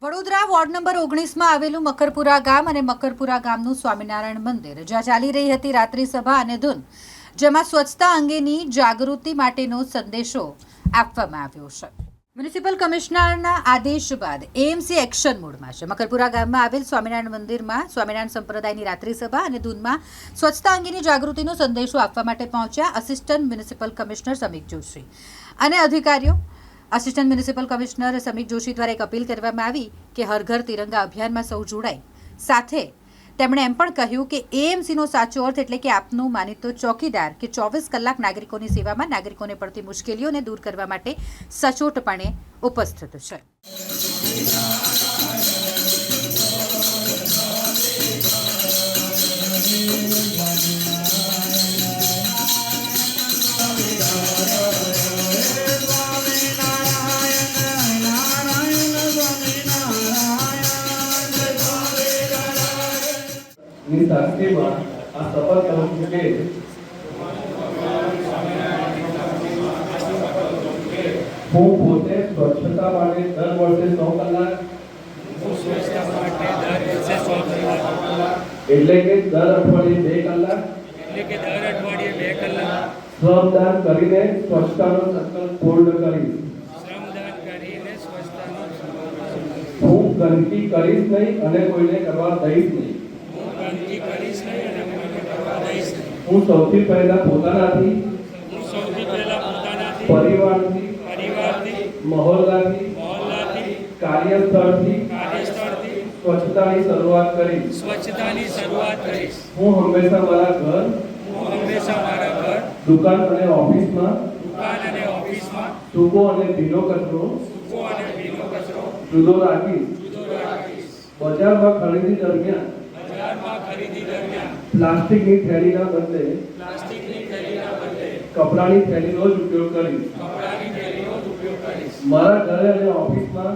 Vadodara ward number 19 માં આવેલું મકરપુરા ગામ અને મકરપુરા ગામનું સ્વામિનારાયણ મંદિર જ્યાં ચાલી રહી હતી રાત્રિ સભા અને ધૂન, જેમાં સ્વચ્છતા અંગેની જાગૃતિ માટેનો સંદેશો આપવામાં આવ્યો છે. મ્યુનિસિપલ કમિશનરના આદેશ બાદ એએમસી એક્શન મોડમાં છે. મકરપુરા ગામમાં આવેલ સ્વામિનારાયણ મંદિરમાં સ્વામિનારાયણ સંપ્રદાયની રાત્રિ સભા અને ધૂનમાં સ્વચ્છતા અંગેની જાગૃતિનો સંદેશો આપવા માટે પહોંચ્યા આસિસ્ટન્ટ મ્યુનિસિપલ કમિશનર સમીક જોશી અને અધિકારીઓ. આસિસ્ટન્ટ મ્યુનિસિપલ કમિશનર સમીક જોશી દ્વારા એક અપીલ કરવામાં આવી કે હર ઘર તિરંગા અભિયાનમાં સૌ જોડાય. સાથે તેમણે એમ પણ કહ્યું કે એએમસીનો સાચો અર્થ એટલે કે આપનો માનીતો ચોકીદાર કે 24 કલાક નાગરિકોની સેવામાં નાગરિકોને પડતી મુશ્કેલીઓને દૂર કરવા માટે સચોટપણે ઉપસ્થિત છે. ની સાક્ષીમાં આ શપથ કરું છું કે હું પોતે સ્વચ્છતા માટે દર વર્ષે 100 કલાક એટલે કે દર અઠવાડિયે 2 કલાક શ્રમદાન કરીને સ્વચ્છતાનો સંકલ્પ પૂર્ણ કરીશ. હું ગંદકી કરીશ નહીં અને કોઈને કરવા દઈશ નહીં. હું સૌથી પહેલા પોતાનાથી, પરિવારથી, મહોલ્લાથી, કાર્યસ્થળથી સ્વચ્છતાની શરૂઆત કરીશ. હું હંમેશા મારા ઘર, દુકાન અને ઓફિસમાં સૂકો અને ભીનો કચરો જુદો રાખીશ. બજારમાં ખરીદી દરમિયાન પ્લાસ્ટિકની થેલીના બદલે કપડાની થેલીનો જ ઉપયોગ કરીશ. મારા ઘરે અને ઓફિસમાં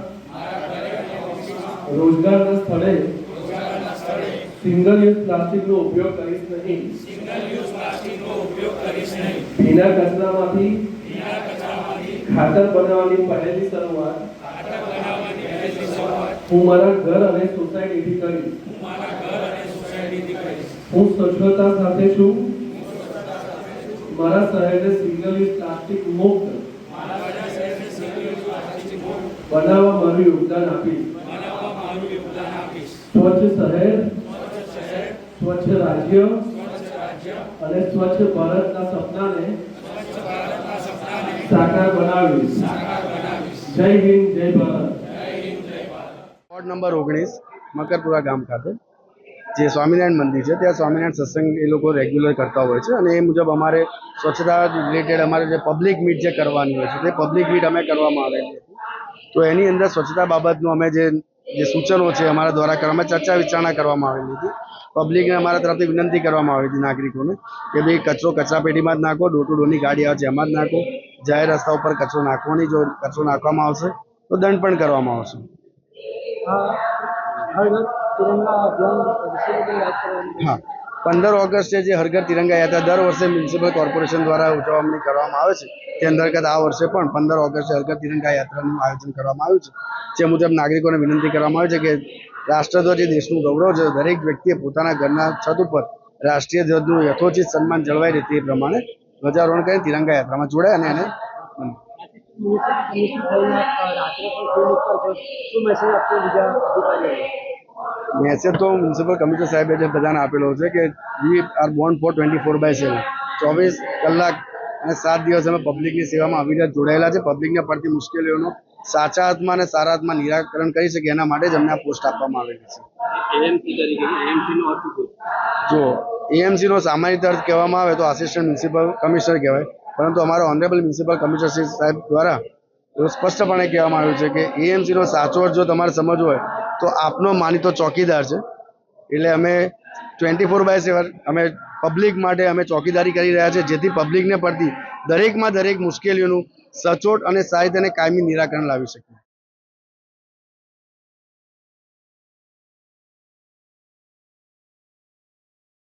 રોજગારના સ્થળે સિંગલ યુઝ પ્લાસ્ટિકનો ઉપયોગ કરીશ નહીં. ભીના કચરામાંથી ખાતર બનાવવાની પહેલી શરૂઆત હું મારા ઘર અને સોસાયટીથી કરીશ. હું સ્વચ્છતા સાથે છું. મારા શહેરને સિંગલ યુઝ પ્લાસ્ટિક મુક્ત બનાવવા મારું યોગદાન આપીશ. સ્વચ્છ શહેર, સ્વચ્છ રાજ્ય અને સ્વચ્છ ભારતના સપનાને સાકાર બનાવીશ. જય હિન્દ, જય ભારત. વોર્ડ નંબર 19 મકરપુરા ગામ ખાતે જે સ્વામિનારાયણ મંદિર છે ત્યાં સ્વામિનારાયણ સત્સંગ એ લોકો રેગ્યુલર કરતા હોય છે અને એ મુજબ અમારે સ્વચ્છતા રિલેટેડ અમારે જે પબ્લિક મીટ જે કરવાની હોય છે તે પબ્લિક મીટ અમે કરવામાં આવેલી હતી. તો એની અંદર સ્વચ્છતા બાબતનું અમે જે સૂચનો છે અમારા દ્વારા કરવામાં ચર્ચા વિચારણા કરવામાં આવેલી હતી. પબ્લિકને અમારા તરફથી વિનંતી કરવામાં આવી હતી નાગરિકોને કે ભાઈ કચરો કચરાપેટીમાં જ નાખો, ડોર ટુ ડોરની ગાડી આવે છે એમાં જ નાખો. જાહેર રસ્તા ઉપર કચરો નાખવો નહીં. જો કચરો નાખવામાં આવશે તો દંડ પણ કરવામાં આવશે. હા, 15 ઓગસ્ટે જે હર ઘર તિરંગા યાત્રા દર વર્ષે મ્યુનિસિપલ કોર્પોરેશન દ્વારા ઉજવણી કરવામાં આવે છે તે અંતર્ગત આ વર્ષે પણ 15 ઓગસ્ટે હર ઘર તિરંગા યાત્રાનું આયોજન કરવામાં આવ્યું છે. જે મુજબ નાગરિકોને વિનંતી કરવામાં આવે છે કે રાષ્ટ્રધ્વજ એ દેશનું ગૌરવ છે. દરેક વ્યક્તિએ પોતાના ઘરના છત ઉપર રાષ્ટ્રીય ધ્વજનું યથોચિત સન્માન જળવાઈ રહે તે પ્રમાણે ધ્વજારોહણ કરીને તિરંગા યાત્રામાં જોડાય અને એને મેસેજ તો મ્યુનિસિપલ કમિશનર સાહેબે જે બધાને આપેલો છે કે વી આર બોર્ન ફોર 24/7 24 કલાક અને 7 દિવસ અમે પબ્લિકની સેવામાં અવિરત જોડાયેલા છે. પબ્લિકને પડતી મુશ્કેલીઓનો સાચા હાથમાં અને સારા હાથમાં નિરાકરણ કરી શકે એના માટે જ અમને આ પોસ્ટ આપવામાં આવેલી છે. જો એએમસીનો સામાન્ય અર્થ કહેવામાં આવે તો આસિસ્ટન્ટ મ્યુનિસિપલ કમિશનર કહેવાય, પરંતુ અમારા ઓનરેબલ મ્યુનિસિપલ કમિશનર શ્રી સાહેબ દ્વારા એવું સ્પષ્ટપણે કહેવામાં આવ્યું છે કે એએમસીનો સાચો અર્થ જો તમારે સમજવો હોય તો આપનો માનીતો ચોકીદાર છે. એટલે અમે 24/7 અમે પબ્લિક માટે અમે ચોકીદારી કરી રહ્યા છીએ, જેથી પબ્લિકને પડતી દરેક મુશ્કેલીઓનું સચોટ અને સારી અને કાયમી નિરાકરણ લાવી શકીએ.